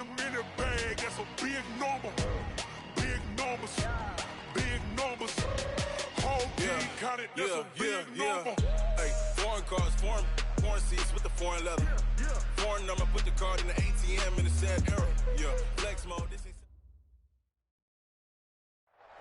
him in the bag. That's a big number. Big numbers. Big numbers. Whole team counted. That's a big number. Hey, foreign cars, foreign seats with the foreign leather. Foreign number, put the card in the ATM in the sad era. Yeah, flex mode. This is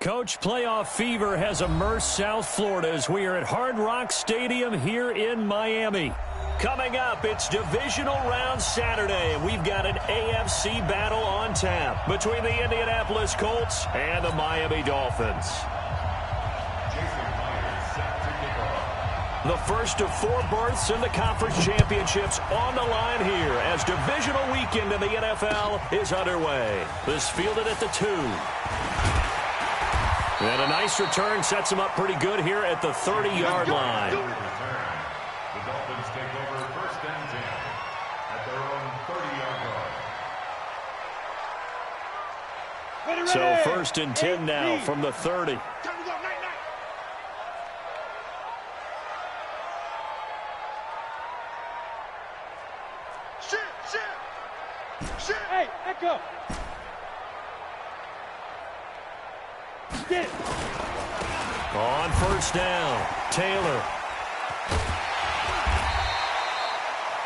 Coach, playoff fever has immersed South Florida as we are at Hard Rock Stadium here in Miami. Coming up, it's divisional round Saturday, and we've got an AFC battle on tap between the Indianapolis Colts and the Miami Dolphins. The first of 4 berths in the conference championships on the line here as divisional weekend in the NFL is underway. This fielded at the 2. And a nice return sets him up pretty good here at the 30-yard line. The Dolphins take over first and 10 at their own 30-yard line. So first and 10 now from the 30. Hey, echo. Get. On first down, Taylor.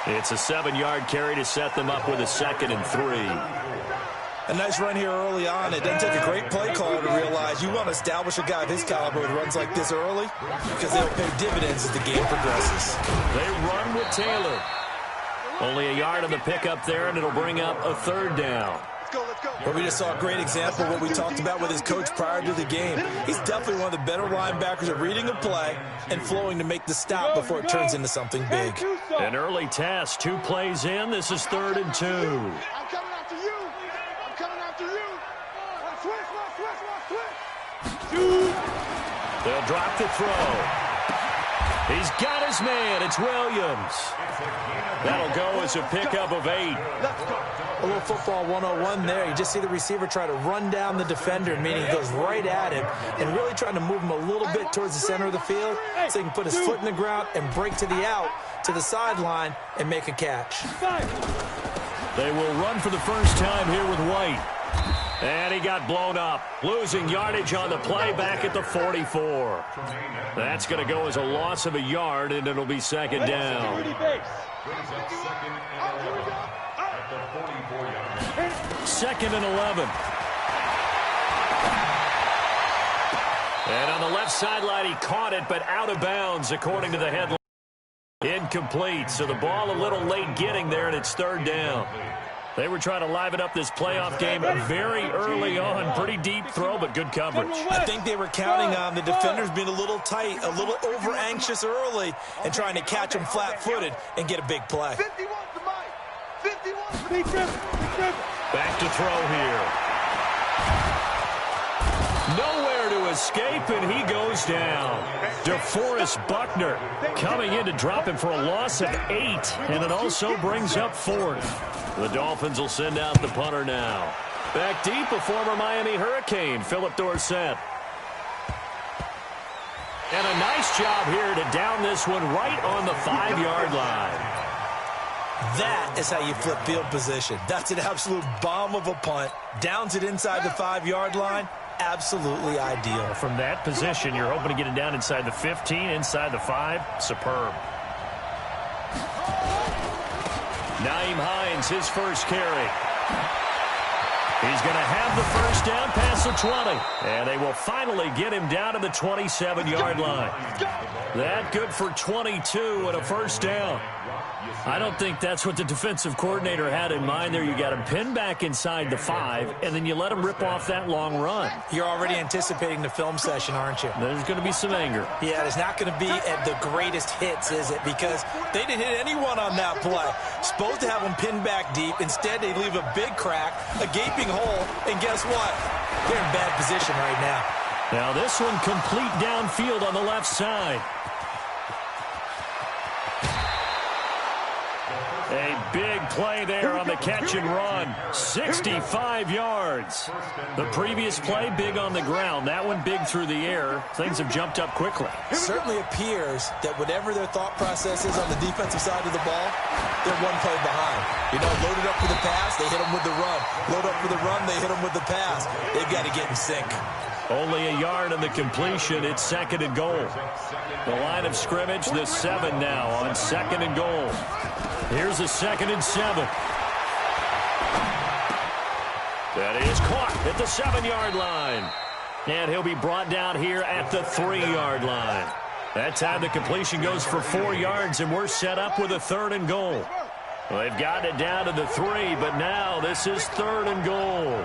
It's a 7-yard carry to set them up with a 2nd and 3. A nice run here early on. It doesn't take a great play caller to realize you want to establish a guy of his caliber with runs like this early because they'll pay dividends as the game progresses. They run with Taylor. Only a yard on the pickup there, and it'll bring up a 3rd down. But we just saw a great example of what we talked about with his coach prior to the game. He's definitely one of the better linebackers at reading a play and flowing to make the stop before it turns into something big. An early test, 2 plays in. This is 3rd and 2. I'm coming after you. I'm coming after you. Switch. They'll drop the throw. He's got his man. It's Williams. That'll go as a pickup of 8. A little football 101 there. You just see the receiver try to run down the defender, meaning he goes right at him and really trying to move him a little bit towards the center of the field so he can put his foot in the ground and break to the out, to the sideline, and make a catch. They will run for the first time here with White. And he got blown up, losing yardage on the play back at the 44. That's going to go as a loss of a yard, and it'll be 2nd down. Second and 11. And on the left sideline, he caught it, but out of bounds, according to the headline. Incomplete, so the ball a little late getting there, and it's 3rd down. They were trying to liven up this playoff game very early on. Pretty deep throw, but good coverage. I think they were counting on the defenders being a little tight, a little over-anxious early, and trying to catch them flat-footed and get a big play. 51 to Mike. 51. Back to throw here. Nowhere to escape, and he goes down. DeForest Buckner coming in to drop him for a loss of 8, and it also brings up 4th. The Dolphins will send out the punter now. Back deep, a former Miami Hurricane, Philip Dorsett. And a nice job here to down this one right on the 5-yard line. That is how you flip field position. That's an absolute bomb of a punt. Downs it inside the 5-yard line. Absolutely ideal. From that position, you're hoping to get it down inside the 15, inside the 5. Superb. Nyheim Hines, his first carry. He's going to have the first down past the 20. And they will finally get him down to the 27-yard line. That good for 22 and a first down. I don't think that's what the defensive coordinator had in mind there. You got him pinned back inside the 5, and then you let him rip off that long run. You're already anticipating the film session, aren't you? There's going to be some anger. Yeah, there's not going to be at the greatest hits, is it? Because they didn't hit anyone on that play. Supposed to have them pinned back deep. Instead, they leave a big crack, a gaping hole, and guess what? They're in bad position right now. Now this one complete downfield on the left side. A big play there on the catch and run. 65 yards. The previous play, big on the ground. That one big through the air. Things have jumped up quickly. It certainly appears that whatever their thought process is on the defensive side of the ball, they're one play behind. You know, loaded up for the pass, they hit them with the run. Load up for the run, they hit them with the pass. They've got to get in sync. Only a yard on the completion. It's 2nd and goal. The line of scrimmage, the 7 now on 2nd and goal. Here's a 2nd and 7. That is caught at the 7-yard line. And he'll be brought down here at the 3-yard line. That time the completion goes for 4 yards, and we're set up with a 3rd and goal. Well, they've gotten it down to the 3, but now this is 3rd and goal.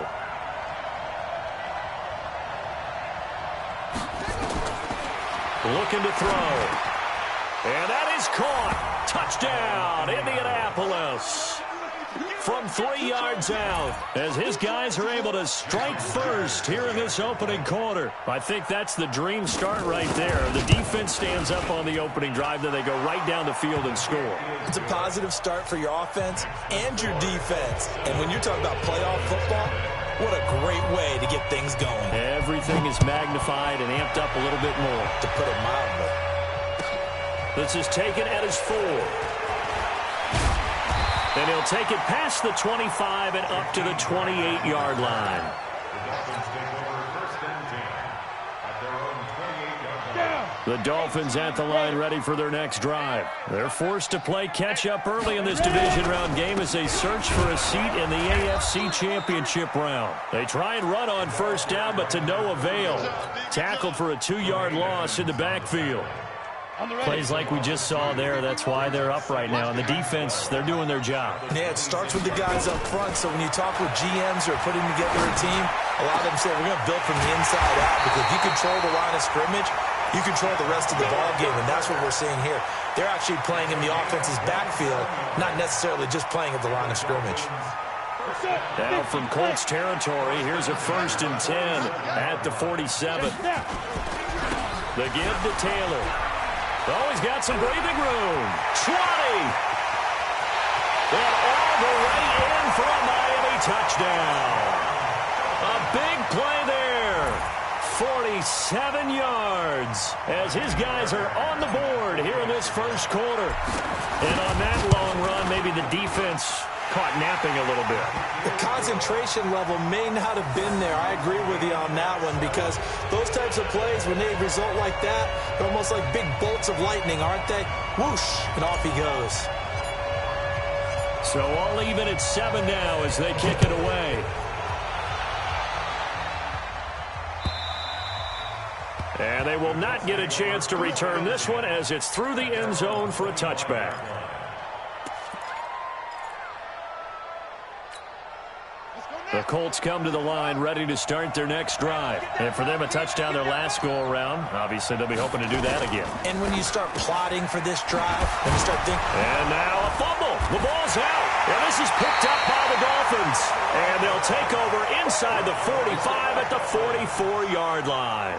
Looking to throw. And that is caught. Touchdown, Indianapolis. From 3 yards out, as his guys are able to strike first here in this opening quarter. I think that's the dream start right there. The defense stands up on the opening drive, then they go right down the field and score. It's a positive start for your offense and your defense. And when you talk about playoff football, what a great way to get things going. Everything is magnified and amped up a little bit more. To put it mildly. This is taken at his 4. And he'll take it past the 25 and up to the 28-yard line. The Dolphins at the line ready for their next drive. They're forced to play catch-up early in this division round game as they search for a seat in the AFC Championship round. They try and run on first down, but to no avail. Tackled for a 2-yard loss in the backfield. Plays like we just saw there, that's why they're up right now. And the defense, they're doing their job. Yeah, it starts with the guys up front. So when you talk with GMs who are putting together a team, a lot of them say we're going to build from the inside out. Because if you control the line of scrimmage, you control the rest of the ball game. And that's what we're seeing here. They're actually playing in the offense's backfield, not necessarily just playing at the line of scrimmage. Now from Colts territory, here's a 1st and 10 at the 47. The give to Taylor. Oh, he's got some breathing room. 20. And all the way in for a Miami touchdown. A big play there. 47 yards as his guys are on the board here in this first quarter. And on that long run, maybe the defense caught napping a little bit. The concentration level may not have been there. I agree with you on that one because those types of plays, when they result like that, they're almost like big bolts of lightning, aren't they? Whoosh, and off he goes. So all even at 7 now as they kick it away. And they will not get a chance to return this one as it's through the end zone for a touchback. The Colts come to the line ready to start their next drive. And for them, a touchdown their last go-around. Obviously, they'll be hoping to do that again. And when you start plotting for this drive, when you start thinking... And now a fumble. The ball's out. And this is picked up by the Dolphins. And they'll take over inside the 45 at the 44-yard line.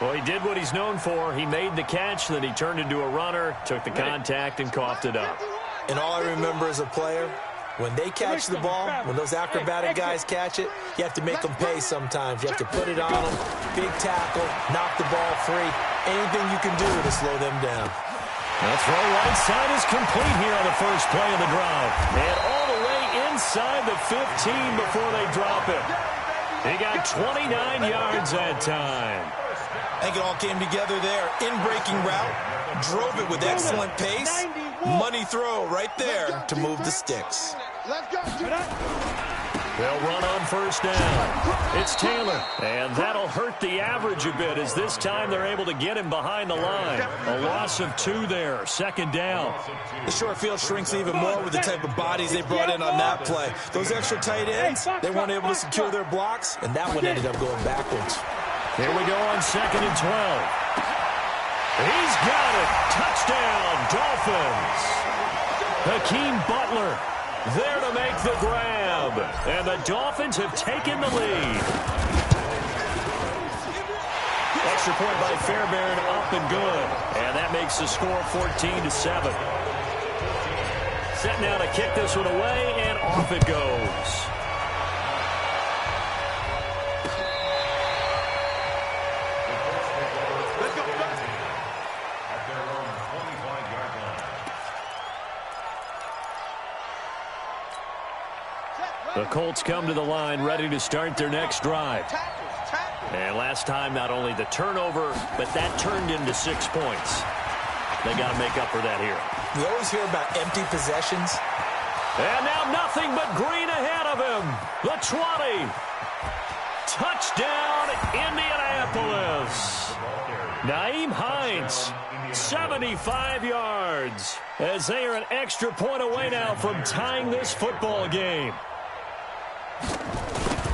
Well, he did what he's known for. He made the catch, then he turned into a runner, took the contact, and coughed it up. And all I remember as a player... when they catch the ball, when those acrobatic guys catch it, you have to make them pay sometimes. You have to put it on them, big tackle, knock the ball free. Anything you can do to slow them down. The throw right side is complete here on the first play of the drive. And all the way inside the 15 before they drop it. He got 29 yards that time. I think it all came together there. In-breaking route, drove it with excellent pace. Money throw right there to move the sticks. They'll run on first down. It's Taylor. And that'll hurt the average a bit as this time they're able to get him behind the line. A loss of 2 there. 2nd down. The short field shrinks even more with the type of bodies they brought in on that play. Those extra tight ends, they weren't able to secure their blocks, and that one ended up going backwards. Here we go on 2nd and 12. He's got it. Touchdown, Dolphins. Hakeem Butler there to make the grab. And the Dolphins have taken the lead. Extra point by Fairbairn, up and good. And that makes the score 14-7. set now to kick this one away, and off it goes. The Colts come to the line ready to start their next drive. And last time, not only the turnover, but that turned into 6 points. They got to make up for that here. We always hear about empty possessions. And now nothing but green ahead of him. The 20. Touchdown, Indianapolis. Nyheim Hines, 75 yards. As they are an extra point away now from tying this football game.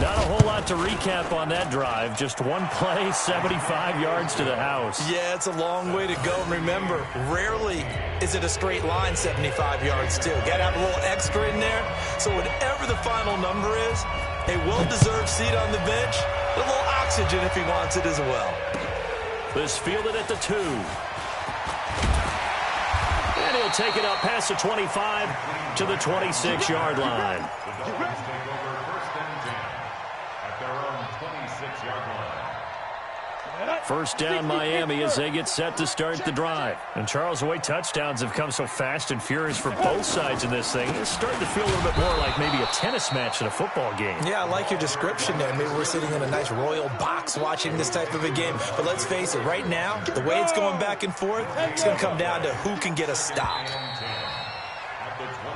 Not a whole lot to recap on that drive. Just one play, 75 yards to the house. Yeah, it's a long way to go. And remember, rarely is it a straight line 75 yards, too. Got to have a little extra in there. So whatever the final number is, a well-deserved seat on the bench, a little oxygen if he wants it as well. This fielded at the 2. And he'll take it up past the 25 to the 26-yard line. First down, Miami, as they get set to start the drive. And Charles, the way touchdowns have come so fast and furious for both sides in this thing, it's starting to feel a little bit more like maybe a tennis match in a football game. Yeah, I like your description there. Maybe we're sitting in a nice royal box watching this type of a game. But let's face it, right now, the way it's going back and forth, it's going to come down to who can get a stop.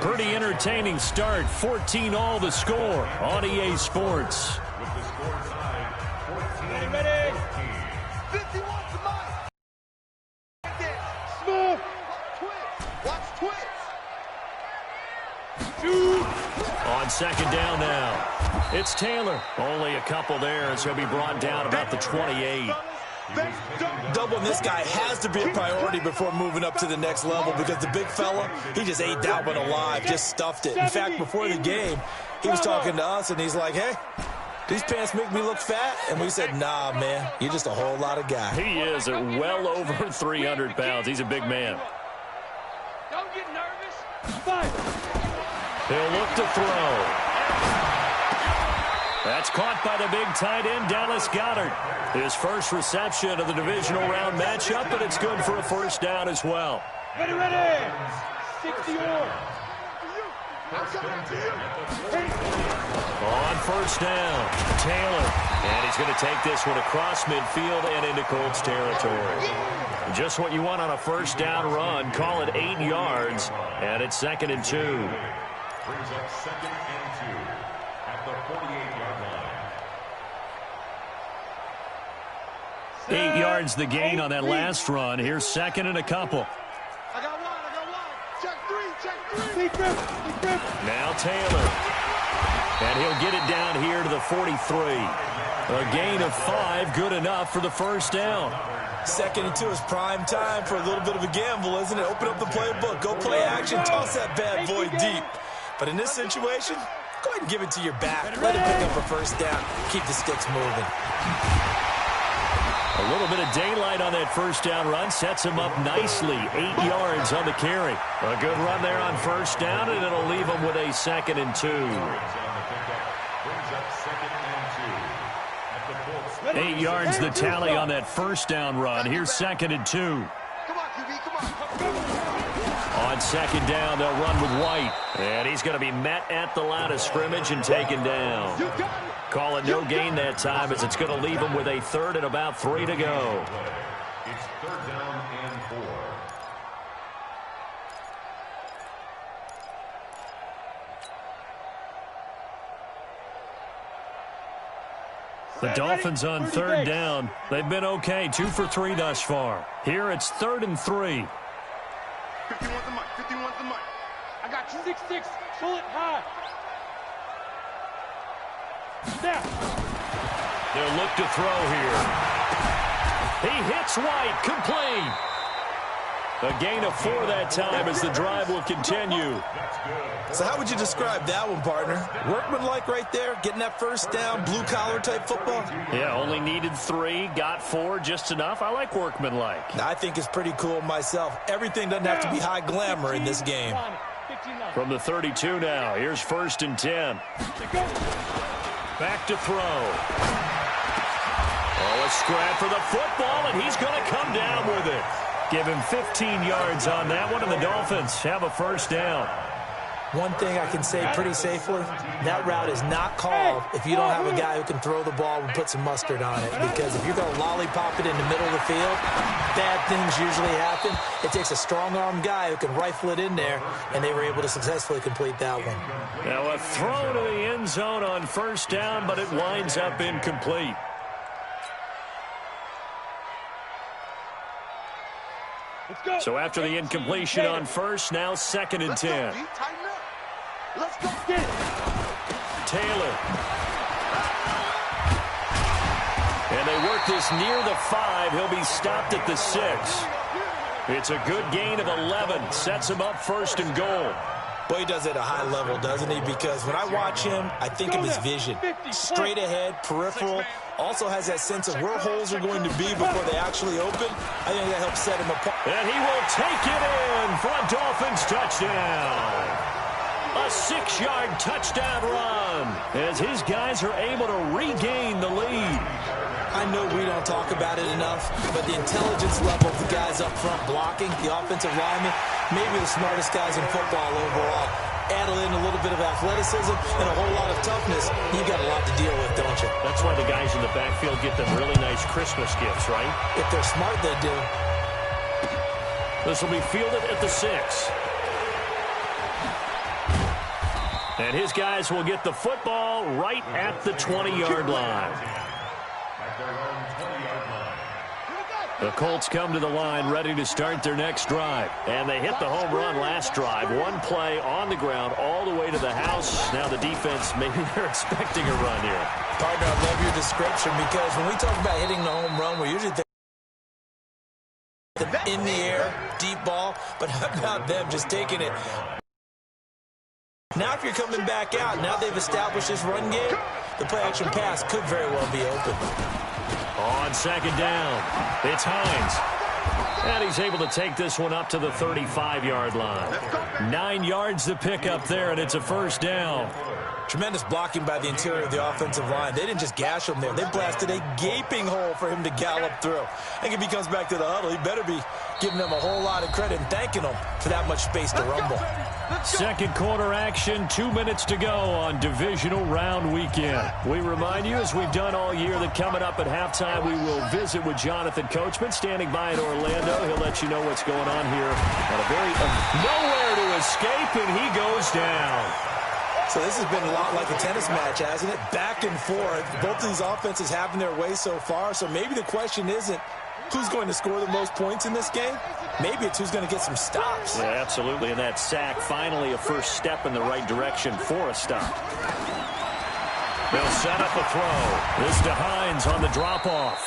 Pretty entertaining start. 14-all the score on EA Sports. Ready? 51 to mine. Smooth. Watch twist. On second down now. It's Taylor. Only a couple there, so he'll be brought down about the 28. Doubling this guy has to be a priority before moving up to the next level because the big fella, he just ate that one alive, just stuffed it. In fact, before the game, he was talking to us, and he's like, hey, these pants make me look fat? And we said, nah, man, you're just a whole lot of guy. He is at well over 300 pounds. He's a big man. Don't get nervous. He'll look to throw. That's caught by the big tight end, Dallas Goedert. His first reception of the divisional round matchup, but it's good for a first down as well. Ready, ready. 60 yards. On first down, Taylor. And he's going to take this one across midfield and into Colts territory. Just what you want on a first down run. Call it 8 yards, and it's 2nd and 2. Brings up 2nd and 2 at the 48-yard line. 8 yards the gain on that last run. Here's 2nd and a couple. I got one. Check three. Now Taylor. And he'll get it down here to the 43. A gain of 5, good enough for the first down. 2nd and 2 is prime time for a little bit of a gamble, isn't it? Open up the playbook, go play action, toss that bad boy deep. But in this situation, go ahead and give it to your back. Let him pick up a first down. Keep the sticks moving. A little bit of daylight on that first down run sets him up nicely. 8 yards on the carry. A good run there on first down, and it'll leave him with a 2nd and 2. 8 yards the tally on that first down run. Here's 2nd and 2. Come on, QB, come on. On second down, they'll run with White. And he's going to be met at the line of scrimmage and taken down. Call it no gain that time, as it's going to leave him with a 3rd and about 3 to go. It's 3rd down and 4. The Dolphins on 3rd down. They've been okay, 2 for 3 thus far. Here it's 3rd and 3. 51's the mic. I got you. 6-6. Pull it high. Snap. They'll look to throw here. He hits White, complete. A gain of 4 that time as the drive will continue. So how would you describe that one, partner? Workmanlike right there, getting that first down, blue-collar type football? Yeah, only needed 3, got 4, just enough. I like workmanlike. I think it's pretty cool myself. Everything doesn't have to be high glamour in this game. From the 32 now, here's 1st and 10. Back to throw. Oh, a scrap for the football, and he's going to come down with it. Give him 15 yards on that one, and the Dolphins have a 1st down. One thing I can say pretty safely, that route is not called if you don't have a guy who can throw the ball and put some mustard on it. Because if you're going to lollipop it in the middle of the field, bad things usually happen. It takes a strong-armed guy who can rifle it in there, and they were able to successfully complete that one. Now a throw to the end zone on 1st down, but it winds up incomplete. So after the incompletion on 1st, now 2nd and 10. Let's go. Get it. Taylor. And they work this near the 5. He'll be stopped at the 6. It's a good gain of 11. Sets him up 1st and goal. Boy, he does it at a high level, doesn't he? Because when I watch him, I think of his vision. Straight ahead, peripheral. Also has that sense of where holes are going to be before they actually open. I think that helps set him apart. And he will take it in for a Dolphins touchdown. A 6-yard touchdown run as his guys are able to regain the lead. I know we don't talk about it enough, but the intelligence level of the guys up front blocking, the offensive linemen, maybe the smartest guys in football overall. Add in a little bit of athleticism and a whole lot of toughness, you got a lot to deal with, don't you? That's why the guys in the backfield get them really nice Christmas gifts, right? If they're smart, they do. This will be fielded at the 6. And his guys will get the football right at the 20-yard line. The Colts come to the line ready to start their next drive. And they hit the home run last drive. One play on the ground all the way to the house. Now the defense, maybe they're expecting a run here. Partner, I love your description because when we talk about hitting the home run, we usually think in the air, deep ball. But how about them just taking it? Now if you're coming back out, now they've established this run game, the play-action pass could very well be open. On 2nd down, it's Hines. And he's able to take this one up to the 35-yard line. 9 yards to pick up there, and it's a 1st down. Tremendous blocking by the interior of the offensive line. They didn't just gash him there. They blasted a gaping hole for him to gallop through. I think if he comes back to the huddle, he better be giving them a whole lot of credit and thanking them for that much space to rumble. 2nd quarter action, 2 minutes to go on divisional round weekend. We remind you, as we've done all year, that coming up at halftime, we will visit with Jonathan Coachman standing by in Orlando. He'll let you know what's going on here. On a very nowhere to escape, and he goes down. So this has been a lot like a tennis match, hasn't it? Back and forth. Both of these offenses having their way so far. So maybe the question isn't who's going to score the most points in this game. Maybe it's who's going to get some stops. Yeah, absolutely. And that sack, finally a first step in the right direction for a stop. They'll set up a throw. This to Hines on the drop-off.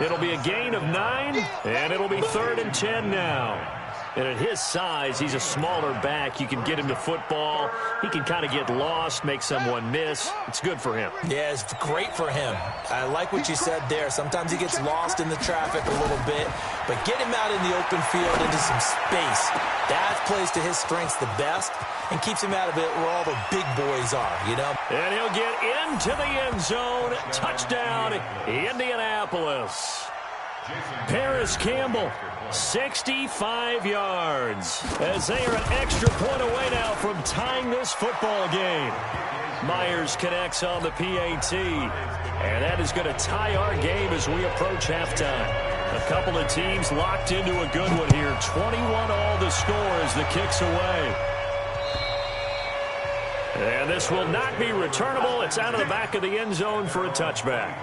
It'll be a gain of 9, and it'll be 3rd and 10 now. And at his size, he's a smaller back. You can get him to football. He can kind of get lost, make someone miss. It's good for him. Yeah, it's great for him. I like what you said there. Sometimes he gets lost in the traffic a little bit, but get him out in the open field into some space. That plays to his strengths the best and keeps him out of it where all the big boys are, you know? And he'll get into the end zone. Touchdown, Indianapolis. Paris Campbell, 65 yards, as they are an extra point away now from tying this football game. Myers connects on the PAT, and that is going to tie our game as we approach halftime. A couple of teams locked into a good one here. 21 all the score as the kick's away. And this will not be returnable. It's out of the back of the end zone for a touchback.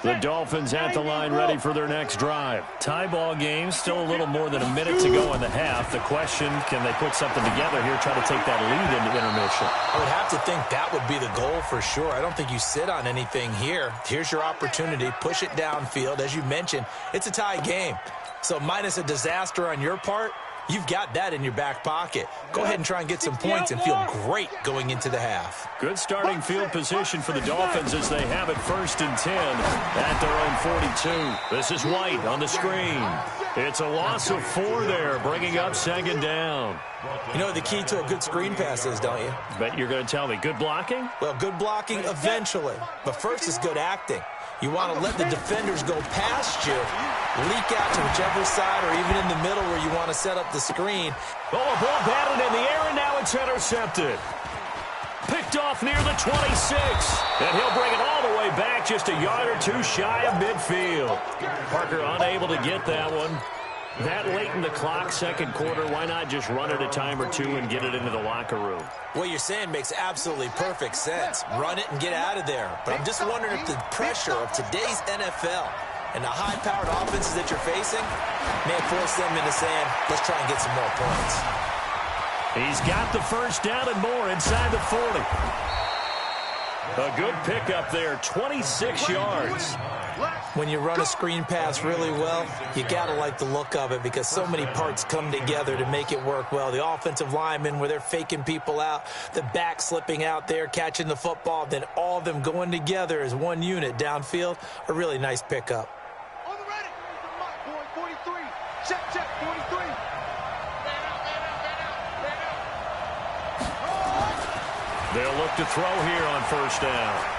The Dolphins at the line ready for their next drive. Tie ball game, still a little more than a minute to go in the half. The question, can they put something together here, try to take that lead into intermission? I would have to think that would be the goal for sure. I don't think you sit on anything here. Here's your opportunity. Push it downfield. As you mentioned, it's a tie game. So minus a disaster on your part, you've got that in your back pocket. Go ahead and try and get some points and feel great going into the half. Good starting field position for the Dolphins as they have it 1st and 10 at their own 42. This is White on the screen. It's a loss of 4 there, bringing up 2nd down. You know what the key to a good screen pass is, don't you? Bet you're going to tell me. Good blocking? Well, good blocking eventually. But first is good acting. You want to let the defenders go past you, leak out to whichever side or even in the middle where you want to set up the screen. Oh, a ball batted in the air, and now it's intercepted. Picked off near the 26. And he'll bring it all the way back just a yard or 2 shy of midfield. Parker unable to get that one. That late in the clock, 2nd quarter, why not just run it a time or 2 and get it into the locker room? What you're saying makes absolutely perfect sense. Run it and get out of there. But I'm just wondering if the pressure of today's NFL and the high-powered offenses that you're facing may force them into saying, let's try and get some more points. He's got the 1st down and more inside the 40. A good pickup there, 26 yards. When you run a screen pass really well, you got to like the look of it because so many parts come together to make it work well. The offensive linemen where they're faking people out, the back slipping out there, catching the football, then all of them going together as one unit downfield. A really nice pickup. On the ready. 43. Check, 43. Man out. They'll look to throw here on 1st down.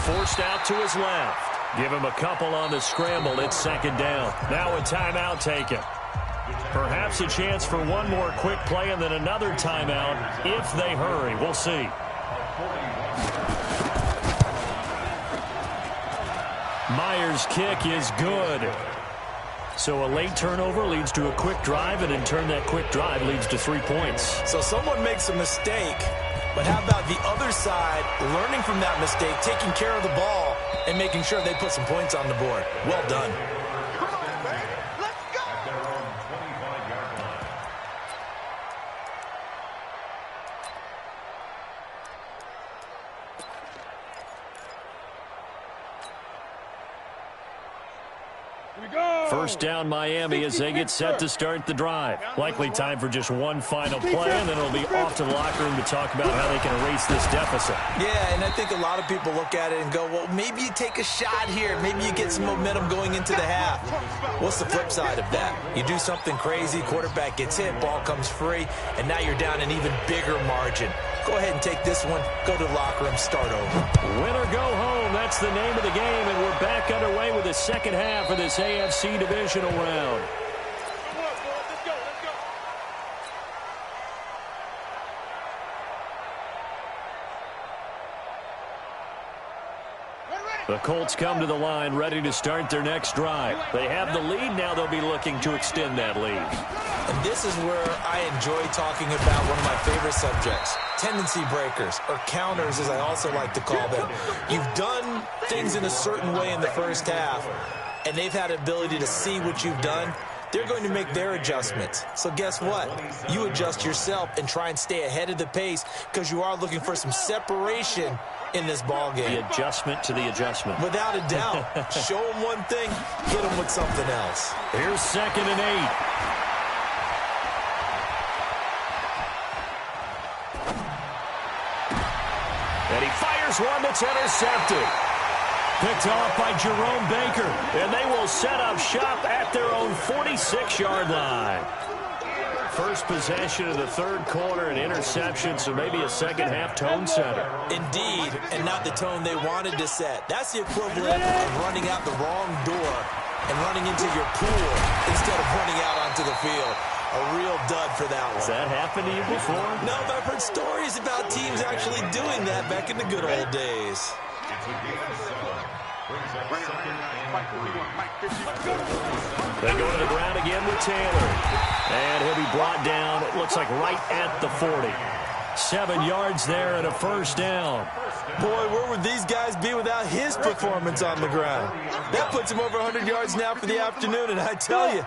Forced out to his left. Give him a couple on the scramble. It's 2nd down. Now a timeout taken. Perhaps a chance for one more quick play and then another timeout if they hurry. We'll see. Myers' kick is good. So a late turnover leads to a quick drive, and in turn that quick drive leads to 3 points. So someone makes a mistake, but how about the other side learning from that mistake, taking care of the ball, and making sure they put some points on the board? Well done. Come on, man. Let's go. At their own 25-yard line. Here we go. 1st down Miami as they get set to start the drive. Likely time for just one final play, and then it'll be off to the locker room to talk about how they can erase this deficit. Yeah, and I think a lot of people look at it and go, well, maybe you take a shot here. Maybe you get some momentum going into the half. What's the flip side of that? You do something crazy, quarterback gets hit, ball comes free, and now you're down an even bigger margin. Go ahead and take this one, go to the locker room, start over. Win or go home, that's the name of the game, and we're back underway with the 2nd half of this AFC divisional round. Let's go. The Colts come to the line ready to start their next drive. They have the lead. Now they'll be looking to extend that lead. And this is where I enjoy talking about one of my favorite subjects, tendency breakers, or counters as I also like to call them. You've done things in a certain way in the 1st half, and they've had the ability to see what you've done. They're going to make their adjustments. So guess what? You adjust yourself and try and stay ahead of the pace because you are looking for some separation in this ball game. The adjustment to the adjustment. Without a doubt. Show them one thing, hit them with something else. Here's 2nd and 8. And he fires one that's intercepted. Picked off by Jerome Baker. And they will set up shop at their own 46-yard line. First possession of the 3rd quarter, an interception, so maybe a 2nd half tone setter. Indeed, and not the tone they wanted to set. That's the equivalent of running out the wrong door and running into your pool instead of running out onto the field. A real dud for that one. Has that happened to you before? No, but I've heard stories about teams actually doing that back in the good old days. They go to the ground again with Taylor. And he'll be brought down, it looks like right at the 40. 7 yards there and a 1st down. Boy, where would these guys be without his performance on the ground? That puts him over 100 yards now for the afternoon, and I tell you,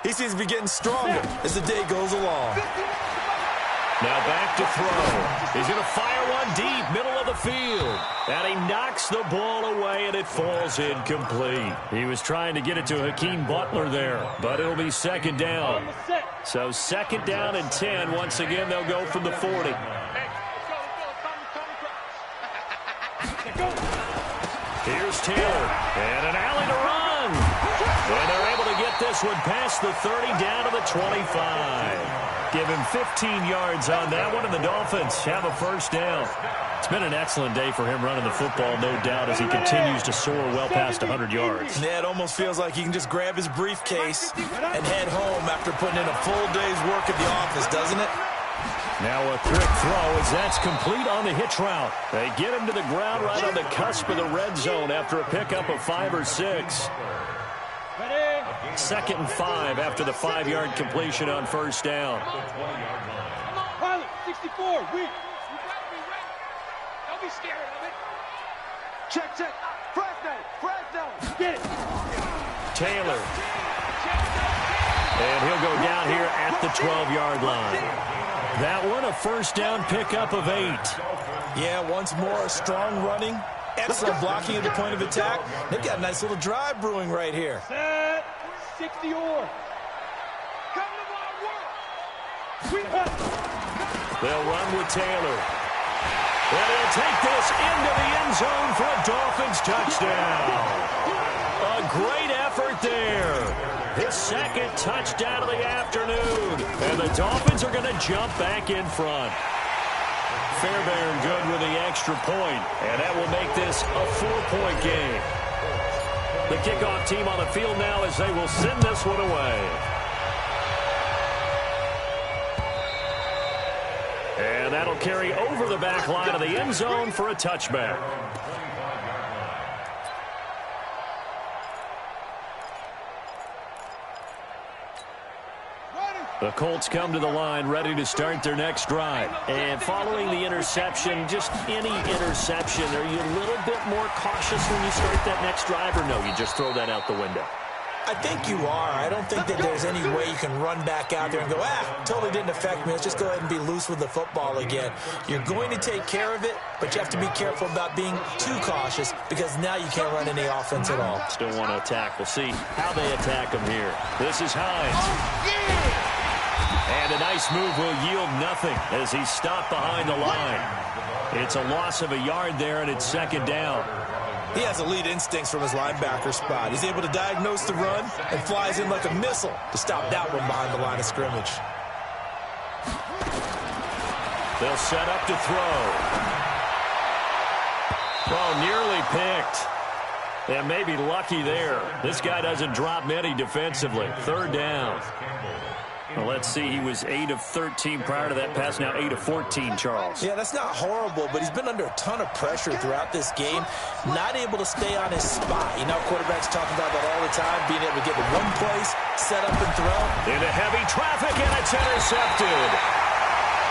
he seems to be getting stronger as the day goes along. Now back to throw. He's going to fire one deep, middle of the field. And he knocks the ball away, and it falls incomplete. He was trying to get it to Hakeem Butler there, but it'll be second down. So second down and 10. Once again, they'll go from the 40. Here's Taylor, and an alley to run. And they're able to get this one past the 30 down to the 25. Give him 15 yards on that one, and the Dolphins have a first down. It's been an excellent day for him running the football, no doubt, as he continues to soar well past 100 yards. Yeah, it almost feels like he can just grab his briefcase and head home after putting in a full day's work at the office, doesn't it? Now a quick throw as that's complete on the hitch route. They get him to the ground right on the cusp of the red zone after a pickup of 5 or 6. Second and 5 after the 5-yard completion on first down. Pilot, 64, weak. Don't be scared of it. Check. Fresno. Get it. Taylor. And he'll go down here at the 12-yard line. That one, a first down pickup of 8. Yeah, once more, strong running, excellent blocking at the point of attack. They've got a nice little drive brewing right here. Set, 60 or. Come to my world. They'll run with Taylor. And he'll take this into the end zone for a Dolphins touchdown. A great effort there. His second touchdown of the afternoon. And the Dolphins are going to jump back in front. Fairbairn good with the extra point, and that will make this a 4-point game. The kickoff team on the field now as they will send this one away. And that'll carry over the back line of the end zone for a touchback. The Colts come to the line ready to start their next drive. And following the interception, just any interception, are you a little bit more cautious when you start that next drive, or no, you just throw that out the window? I think you are. I don't think that there's any way you can run back out there and go, totally didn't affect me. Let's just go ahead and be loose with the football again. You're going to take care of it, but you have to be careful about being too cautious because now you can't run any offense at all. Still want to attack. We'll see how they attack him here. This is Hines. And a nice move will yield nothing as he's stopped behind the line. It's a loss of a yard there, and it's second down. He has elite instincts from his linebacker spot. He's able to diagnose the run and flies in like a missile to stop that one behind the line of scrimmage. They'll set up to throw. Oh, nearly picked. And maybe lucky there. This guy doesn't drop many defensively. Third down. Well, let's see. He was 8 of 13 prior to that pass. Now 8 of 14, Charles. Yeah, that's not horrible, but he's been under a ton of pressure throughout this game. Not able to stay on his spot. You know, quarterbacks talk about that all the time, being able to get to one place, set up and throw. Into heavy traffic, and it's intercepted.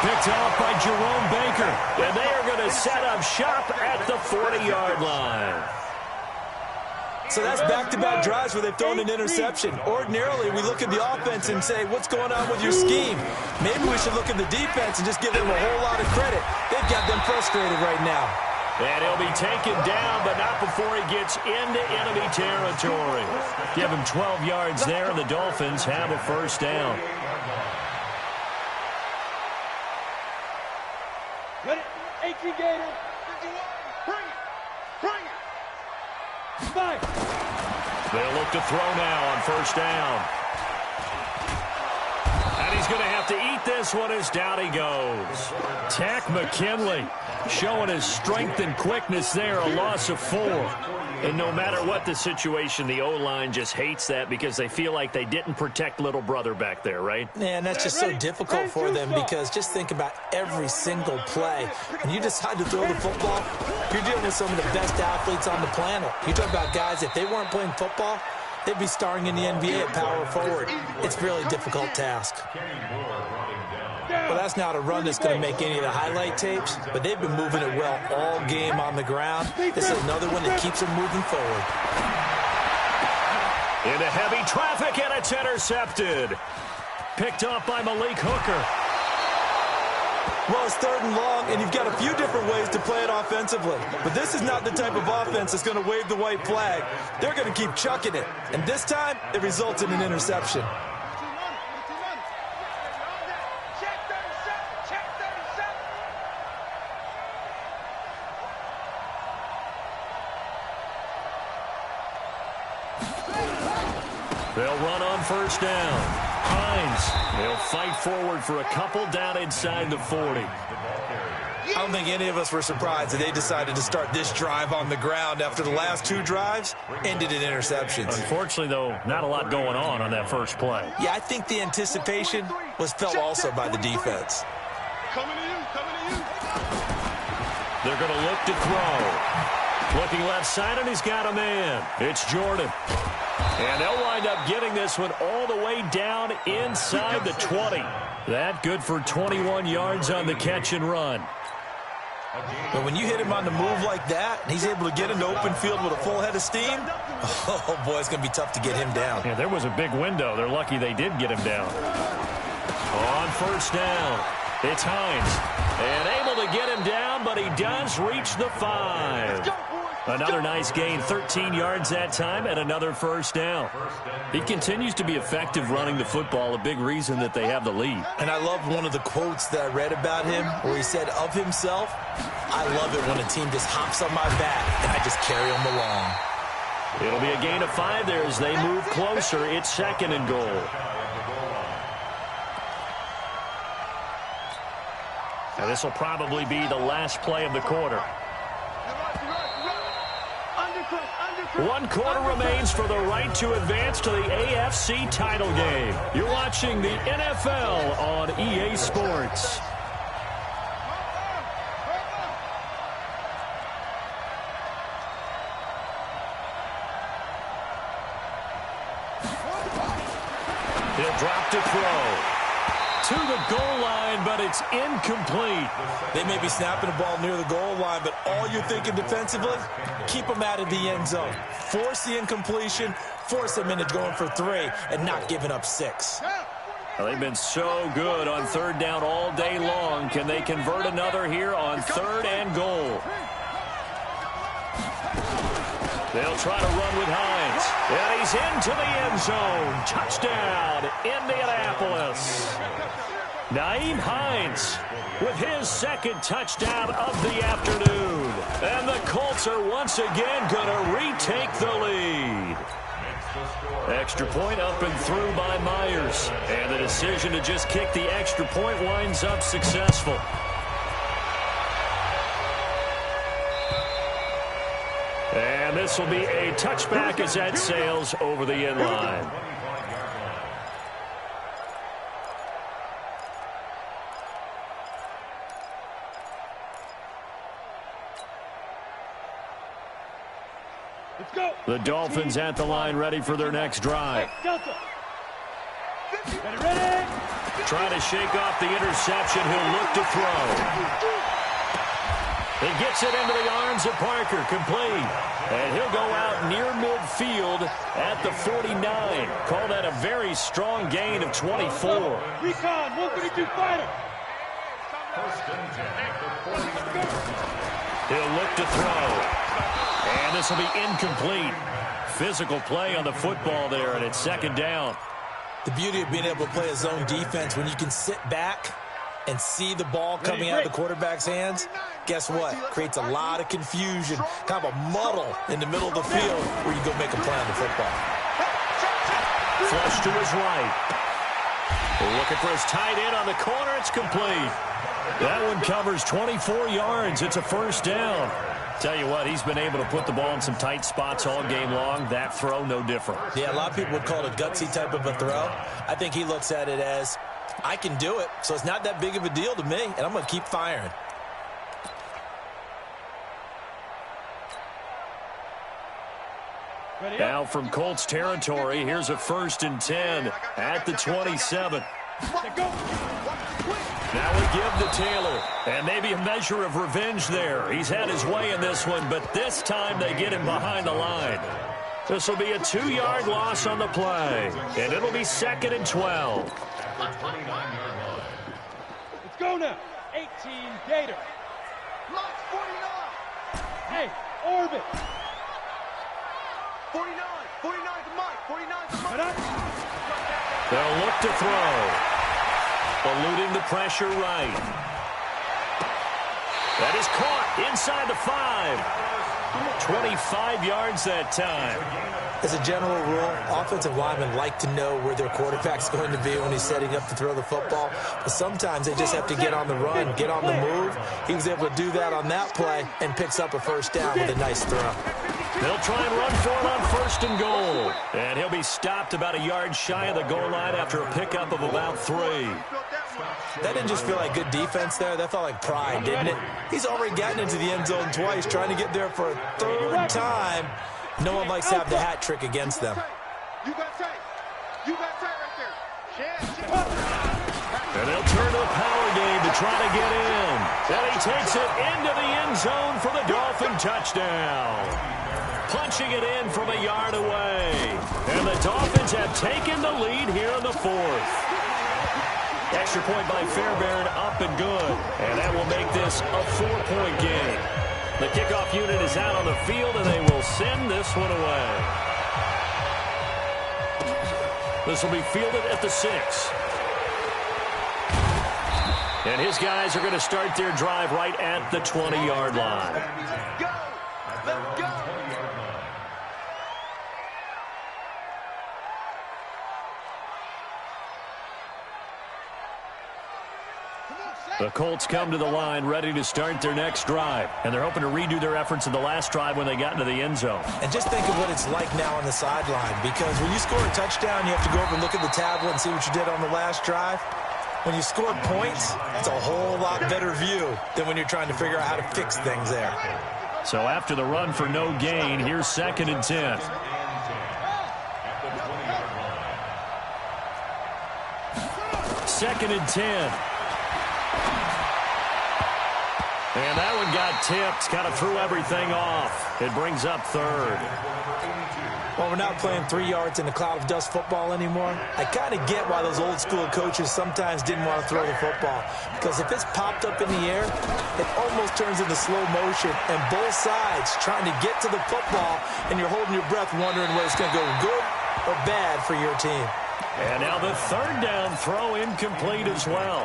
Picked off by Jerome Baker. And they are going to set up shop at the 40-yard line. So that's back-to-back drives where they've thrown an interception. Ordinarily, we look at the offense and say, what's going on with your scheme? Maybe we should look at the defense and just give them a whole lot of credit. They've got them frustrated right now. And he'll be taken down, but not before he gets into enemy territory. Give him 12 yards there, and the Dolphins have a first down. Ready? 18 Gator. 51. Bring it. Five. They'll look to throw now on first down. And he's going to have to eat this one as down he goes. Tack McKinley showing his strength and quickness there, a loss of 4. And no matter what the situation, the O-line just hates that because they feel like they didn't protect little brother back there, right? And that's just so difficult for them because just think about every single play. When you decide to throw the football, you're dealing with some of the best athletes on the planet. You talk about guys, if they weren't playing football, they'd be starring in the NBA at power forward. It's a really difficult task. Well, that's not a run that's going to make any of the highlight tapes, but they've been moving it well all game on the ground. This is another one that keeps them moving forward. Into heavy traffic, and it's intercepted. Picked off by Malik Hooker. Well, it's 3rd and long, and you've got a few different ways to play it offensively. But this is not the type of offense that's going to wave the white flag. They're going to keep chucking it. And this time, it results in an interception. They'll run on 1st down. Hines, they'll fight forward for a couple down inside the 40. I don't think any of us were surprised that they decided to start this drive on the ground after the last 2 drives ended in interceptions. Unfortunately, though, not a lot going on that first play. Yeah, I think the anticipation was felt also by the defense. Coming to you. They're going to look to throw. Looking left side, and he's got a man. It's Jordan. And they'll wind up getting this one all the way down inside the 20. That good for 21 yards on the catch and run. But when you hit him on the move like that, and he's able to get into open field with a full head of steam, oh, boy, it's going to be tough to get him down. Yeah, there was a big window. They're lucky they did get him down. On 1st down, it's Hines. And able to get him down, but he does reach the 5. Another nice gain, 13 yards that time, and another 1st down. He continues to be effective running the football, a big reason that they have the lead. And I love one of the quotes that I read about him where he said of himself, "I love it when a team just hops on my back and I just carry them along." It'll be a gain of 5 there as they move closer. It's 2nd and goal. Now this will probably be the last play of the quarter. 1 quarter remains for the right to advance to the AFC title game. You're watching the NFL on EA Sports. He'll drop to throw. To the goal line, but it's incomplete. They may be snapping the ball near the goal line, but all you're thinking defensively, keep them out of the end zone. Force the incompletion, force them into going for 3, and not giving up 6. Well, they've been so good on 3rd down all day long. Can they convert another here on 3rd and goal? They'll try to run with Hines. And he's into the end zone. Touchdown, Indianapolis. Nyheim Hines with his 2nd touchdown of the afternoon. And the Colts are once again going to retake the lead. Extra point up and through by Myers. And the decision to just kick the extra point winds up successful. And this will be a touchback as that sails over the end line. The Dolphins at the line ready for their next drive. Trying to shake off the interception. He'll look to throw. He gets it into the arms of Parker, complete. And he'll go out near midfield at the 49. Call that a very strong gain of 24. Recon, 132 fighter. He'll look to throw. And this will be incomplete. Physical play on the football there, and it's 2nd down. The beauty of being able to play a zone defense when you can sit back and see the ball coming out of the quarterback's hands, guess what? Creates a lot of confusion, kind of a muddle in the middle of the field where you go make a play on the football. Flush to his right. Looking for his tight end on the corner. It's complete. That one covers 24 yards. It's a 1st down. Tell you what, he's been able to put the ball in some tight spots all game long. That throw, no different. Yeah, a lot of people would call it a gutsy type of a throw. I think he looks at it as, I can do it, so it's not that big of a deal to me, and I'm going to keep firing. Now from Colts territory, here's a 1st and 10 at the 27. Now we give to Taylor, and maybe a measure of revenge there. He's had his way in this one, but this time they get him behind the line. This will be a 2-yard loss on the play, and it'll be 2nd and 12. Let's go now. 18, Gator. Lock 49. Hey, Orbit. 49. 49 to Mike. 49 to Mike. They'll look to throw. Eluding the pressure right. That is caught inside the 5. 25 yards that time. As a general rule, offensive linemen like to know where their quarterback's going to be when he's setting up to throw the football. But sometimes they just have to get on the run, get on the move. He was able to do that on that play and picks up a first down with a nice throw. They'll try and run for it on 1st and goal. And he'll be stopped about a yard shy of the goal line after a pickup of about 3. That didn't just feel like good defense there. That felt like pride, didn't it? He's already gotten into the end zone twice, trying to get there for a 3rd time. No one likes to have the hat trick against them. You got tight. You got tight right there. And they'll turn to the power game to try to get in. And he takes it into the end zone for the Dolphin touchdown. Punching it in from a yard away. And the Dolphins have taken the lead here in the 4th. Extra point by Fairbairn, up and good. And that will make this a 4-point game. The kickoff unit is out on the field, and they will send this one away. This will be fielded at the 6. And his guys are going to start their drive right at the 20-yard line. Let's go. Let's go. The Colts come to the line ready to start their next drive. And they're hoping to redo their efforts in the last drive when they got into the end zone. And just think of what it's like now on the sideline. Because when you score a touchdown, you have to go over and look at the tablet and see what you did on the last drive. When you scored points, it's a whole lot better view than when you're trying to figure out how to fix things there. So after the run for no gain, here's 2nd and 10. Second and 10. And that one got tipped, kind of threw everything off. It brings up 3rd. Well, we're not playing 3 yards in a cloud of dust football anymore. I kind of get why those old school coaches sometimes didn't want to throw the football. Because if it's popped up in the air, it almost turns into slow motion. And both sides trying to get to the football, and you're holding your breath wondering whether it's going to go good or bad for your team. And now the 3rd down throw incomplete as well.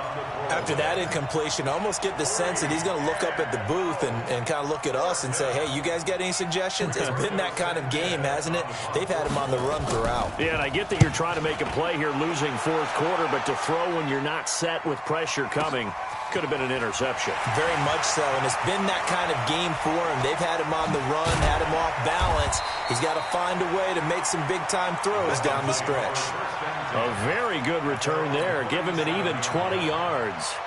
After that incompletion, I almost get the sense that he's going to look up at the booth and kind of look at us and say, hey, you guys got any suggestions? It's been that kind of game, hasn't it? They've had him on the run throughout. Yeah, and I get that you're trying to make a play here losing 4th quarter, but to throw when you're not set with pressure coming could have been an interception. Very much so, and it's been that kind of game for him. They've had him on the run, had him off balance. He's got to find a way to make some big-time throws down the stretch. A very good return there. Give him an even 20 yards.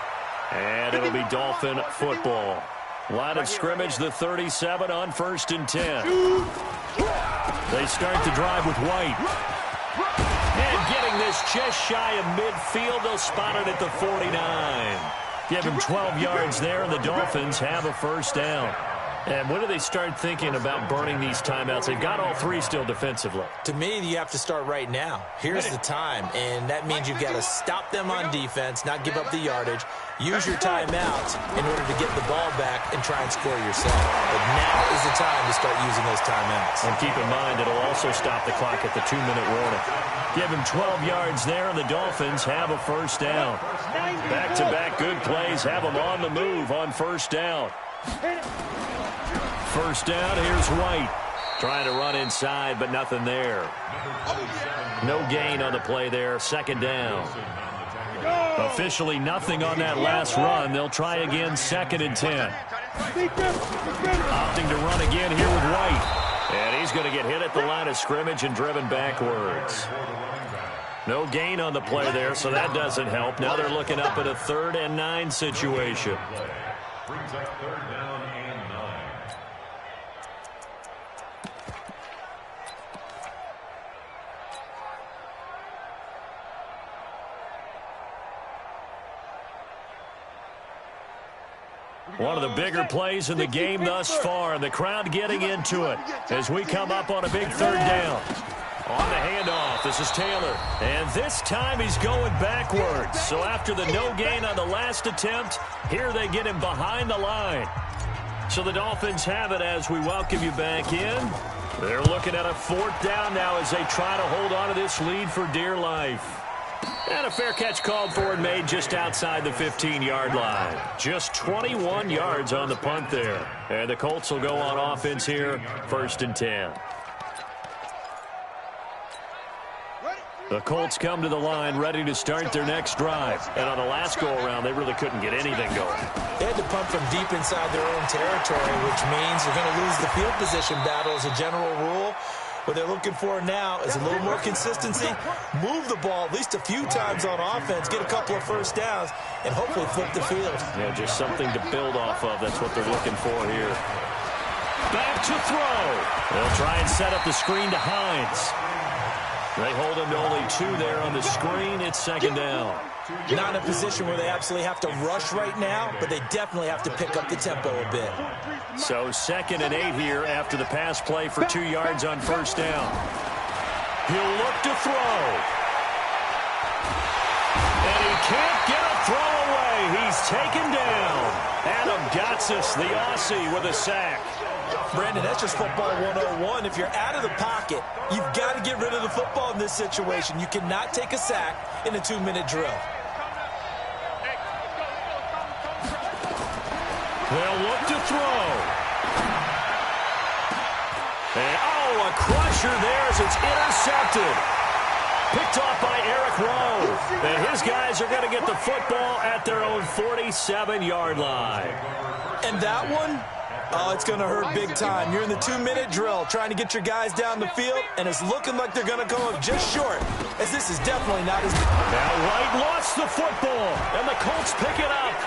And it'll be Dolphin football. Line of scrimmage, the 37 on 1st and 10. They start the drive with White. And getting this just shy of midfield, they'll spot it at the 49. Give him 12 yards there, and the Dolphins have a first down. And when do they start thinking about burning these timeouts? They've got all 3 still defensively. To me, you have to start right now. Here's the time, and that means you've got to stop them on defense, not give up the yardage, use your timeouts in order to get the ball back and try and score yourself. But now is the time to start using those timeouts. And keep in mind, it'll also stop the clock at the 2-minute warning. Give him 12 yards there, and the Dolphins have a first down. Back-to-back good plays have them on the move on first down. First down, here's White. Trying to run inside, but nothing there. No gain on the play there, 2nd down. Officially nothing on that last run. They'll try again, 2nd and 10. Opting to run again here with White. And he's going to get hit at the line of scrimmage and driven backwards. No gain on the play there, so that doesn't help. Now they're looking up at a 3rd and 9 situation. Brings up 3rd down and 9. One of the bigger plays in the game thus far, and the crowd getting into it as we come up on a big 3rd down. On the handoff, this is Taylor. And this time he's going backwards. So after the no gain on the last attempt, here they get him behind the line. So the Dolphins have it as we welcome you back in. They're looking at a 4th down now as they try to hold on to this lead for dear life. And a fair catch called for and made just outside the 15-yard line. Just 21 yards on the punt there. And the Colts will go on offense here, 1st and 10. The Colts come to the line ready to start their next drive. And on the last go-around, they really couldn't get anything going. They had to punt from deep inside their own territory, which means you're going to lose the field position battle as a general rule. What they're looking for now is a little more consistency, move the ball at least a few times on offense, get a couple of first downs, and hopefully flip the field. Yeah, just something to build off of. That's what they're looking for here. Back to throw. They'll try and set up the screen to Hines. They hold him to only 2 there on the screen. It's 2nd down. Not in a position where they absolutely have to rush right now, but they definitely have to pick up the tempo a bit. So 2nd and 8 here after the pass play for 2 yards on 1st down. He'll look to throw. And he can't get a throw away. He's taken down. Adam Gotsis, the Aussie, with a sack. Brandon, that's just football 101. If you're out of the pocket, you've got to get rid of the football in this situation. You cannot take a sack in a 2-minute drill. They'll look to throw. And, a crusher there as it's intercepted. Picked off by Eric Rowe. And his guys are going to get the football at their own 47-yard line. And that one, it's going to hurt big time. You're in the 2-minute drill trying to get your guys down the field, and it's looking like they're going to come up just short, as this is definitely not as good. Now Wright lost the football, and the Colts pick it up.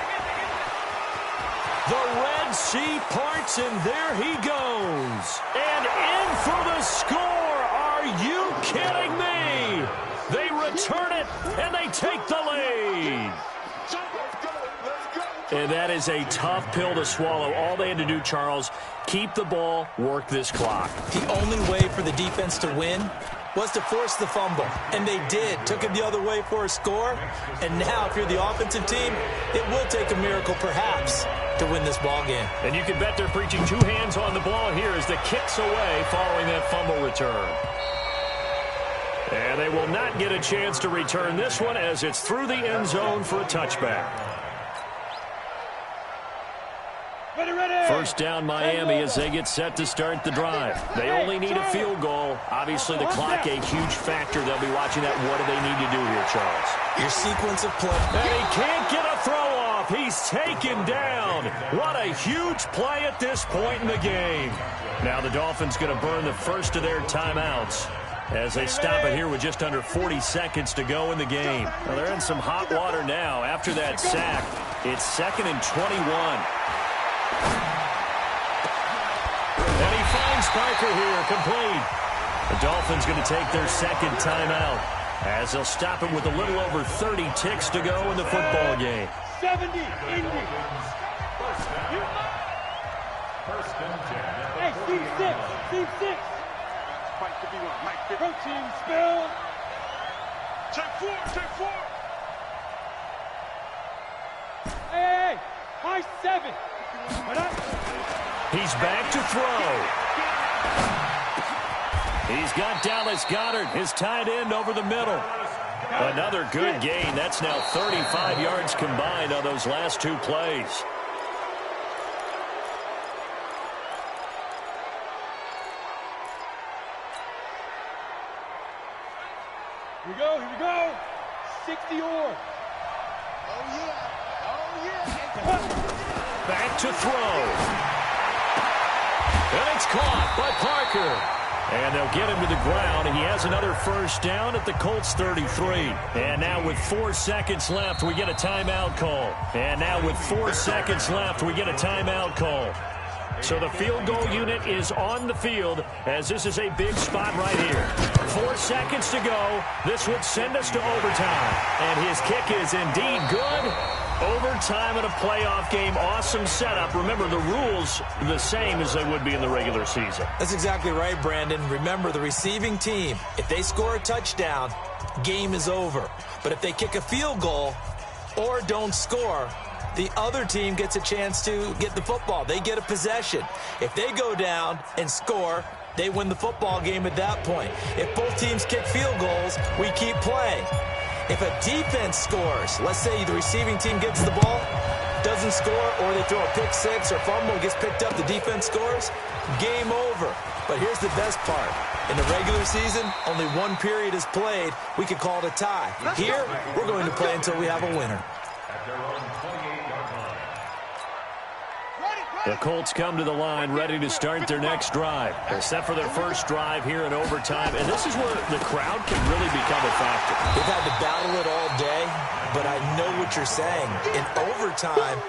The Red Sea parts, and there he goes. And in for the score. Are you kidding me? They return it, and they take the lead. And that is a tough pill to swallow. All they had to do, Charles, keep the ball, work this clock. The only way for the defense to win was to force the fumble. And they did. Took it the other way for a score. And now, if you're the offensive team, it will take a miracle, perhaps, to win this ball game. And you can bet they're preaching 2 hands on the ball here as the kick's away following that fumble return. And they will not get a chance to return this one as it's through the end zone for a touchback. First down Miami as they get set to start the drive. They only need a field goal. Obviously the clock a huge factor. They'll be watching that. What do they need to do here, Charles? Your sequence of play. And he can't get a throw off. He's taken down. What a huge play at this point in the game. Now the Dolphins going to burn the first of their timeouts as they stop it here with just under 40 seconds to go in the game. Well, they're in some hot water now after that sack. It's 2nd and 21. And he finds Parker here, complete. The Dolphins going to take their 2nd timeout as they'll stop it with a little over 30 ticks to go in the football game. 70, Indy. Hey, C6. Mike 51, Mike 50. Protein spill. Check 4. Hey, high 7. He's back to throw. He's got Dallas Goedert, his tight end, over the middle. Another good gain. That's now 35 yards combined on those last 2 plays. Here we go. 60 or. Back to throw. And it's caught by Parker. And they'll get him to the ground, and he has another first down at the Colts 33. And now with 4 seconds left, we get a timeout call. So the field goal unit is on the field as this is a big spot right here. 4 seconds to go. This would send us to overtime. And his kick is indeed good. Overtime in a playoff game, awesome setup. Remember, the rules the same as they would be in the regular season. That's exactly right, Brandon. Remember, the receiving team, if they score a touchdown, game is over. But if they kick a field goal or don't score, the other team gets a chance to get the football. They get a possession. If they go down and score, they win the football game at that point. If both teams kick field goals, we keep playing. If a defense scores, let's say the receiving team gets the ball, doesn't score, or they throw a pick six or fumble, gets picked up, the defense scores, game over. But here's the best part. In the regular season, only one period is played. We could call it a tie. Here, we're going to play until we have a winner. At their own 28-yard line. The Colts come to the line ready to start their next drive. They're set for their first drive here in overtime, and this is where the crowd can really become a factor. They've had to battle it all day, but I know what you're saying. In overtime,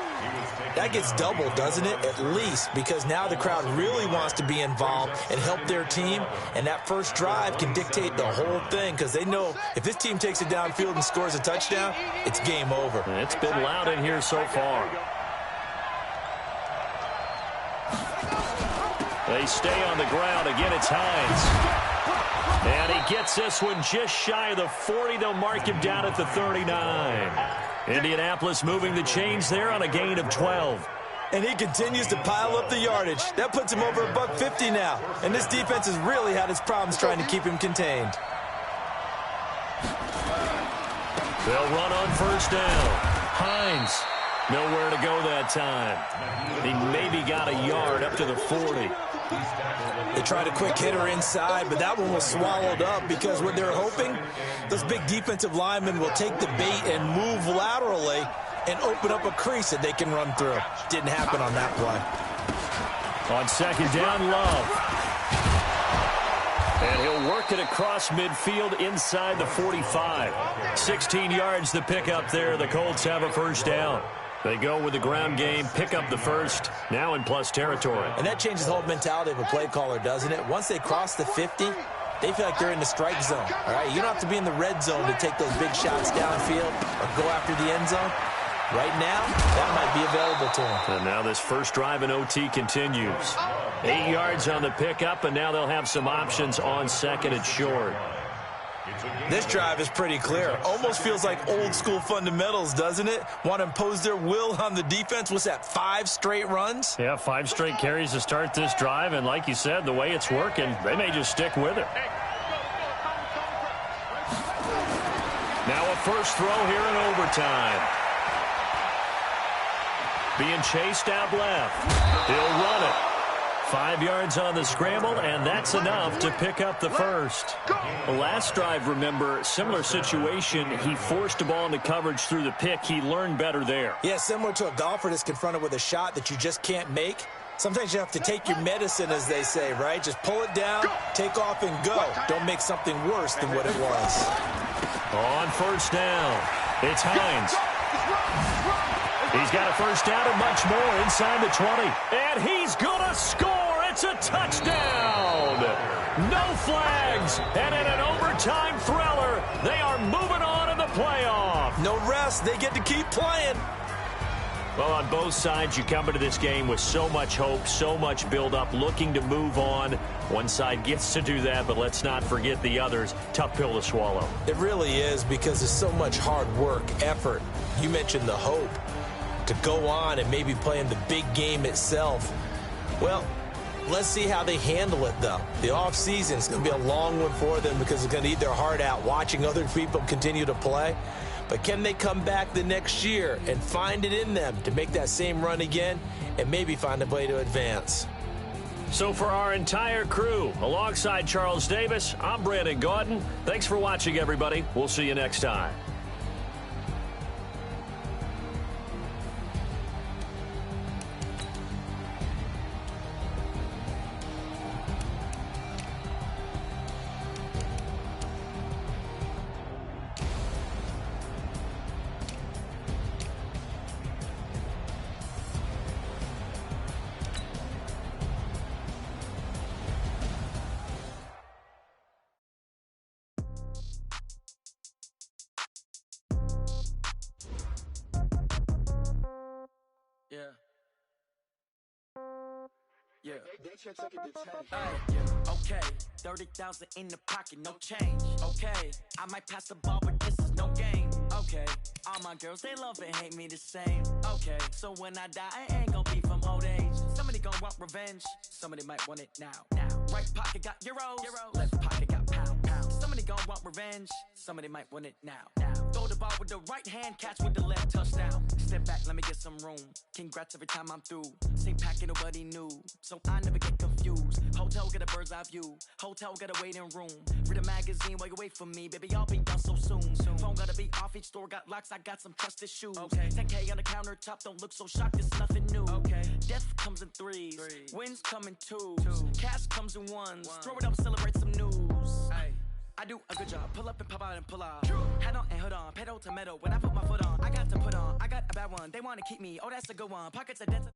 that gets doubled, doesn't it? At least, because now the crowd really wants to be involved and help their team, and that first drive can dictate the whole thing because they know if this team takes it downfield and scores a touchdown, it's game over. And it's been loud in here so far. They stay on the ground. Again, it's Hines. And he gets this one just shy of the 40. They'll mark him down at the 39. Indianapolis moving the chains there on a gain of 12. And he continues to pile up the yardage. That puts him over $150 now. And this defense has really had its problems trying to keep him contained. They'll run on first down. Hines, nowhere to go that time. He maybe got a yard up to the 40. They tried a quick hitter inside, but that one was swallowed up because what they're hoping, those big defensive linemen will take the bait and move laterally and open up a crease that they can run through. Didn't happen on that play. On second down, Love. And he'll work it across midfield inside the 45. 16 yards to pick up there. The Colts have a first down. They go with the ground game, pick up the first, now in plus territory. And that changes the whole mentality of a play caller, doesn't it? Once they cross the 50, they feel like they're in the strike zone. All right, you don't have to be in the red zone to take those big shots downfield or go after the end zone. Right now, that might be available to them. And now this first drive in OT continues. 8 yards on the pickup, and now they'll have some options on second and short. This drive is pretty clear. Almost feels like old school fundamentals, doesn't it? Want to impose their will on the defense. What's that, 5 straight runs? Yeah, 5 straight carries to start this drive, and like you said, the way it's working, they may just stick with it. Now a first throw here in overtime. Being chased out left. He'll run it. 5 yards on the scramble, and that's enough to pick up the first. The last drive, remember, similar situation. He forced a ball into coverage through the pick. He learned better there. Yeah, similar to a golfer that's confronted with a shot that you just can't make. Sometimes you have to take your medicine, as they say, right? Just pull it down, take off, and go. Don't make something worse than what it was. On first down, it's Hines. He's got a first down and much more inside the 20. And he's going to score. It's a touchdown. No flags. And in an overtime thriller, they are moving on in the playoff. No rest. They get to keep playing. Well, on both sides, you come into this game with so much hope, so much build-up, looking to move on. One side gets to do that, but let's not forget the others. Tough pill to swallow. It really is because there's so much hard work, effort. You mentioned the hope to go on and maybe play in the big game itself. Well, let's see how they handle it, though. The offseason is going to be a long one for them because it's going to eat their heart out watching other people continue to play. But can they come back the next year and find it in them to make that same run again and maybe find a way to advance? So for our entire crew, alongside Charles Davis, I'm Brandon Gaudin. Thanks for watching, everybody. We'll see you next time. They check it to 10. Okay, 30,000 in the pocket, no change. Okay, I might pass the ball, but this is no game. Okay, all my girls, they love and hate me the same. Okay, so when I die, I ain't gon' be from old age. Somebody gon' want revenge, somebody might want it now. Right pocket got euros, left pocket got pounds. Somebody gon' want revenge, somebody might want it now. Throw the ball with the right hand, catch with the left, touchdown. Step back, let me get some room. Congrats every time I'm through. Same packet, nobody knew, so I never get confused. Hotel get a bird's eye view, hotel got a waiting room. Read a magazine while you wait for me, baby, I'll be done so soon. Phone gotta be off, each store got locks, I got some trusted shoes. 10K on the countertop, don't look so shocked, it's nothing new. Death comes in threes, wins come in twos, cash comes in ones. Throw it up, celebrate some news. I do a good job, pull up and pop out and pull out. Head on and hood on, pedal to metal. When I put my foot on, I got to put on. I got a bad one, they wanna keep me. Oh, that's a good one. Pockets are dense.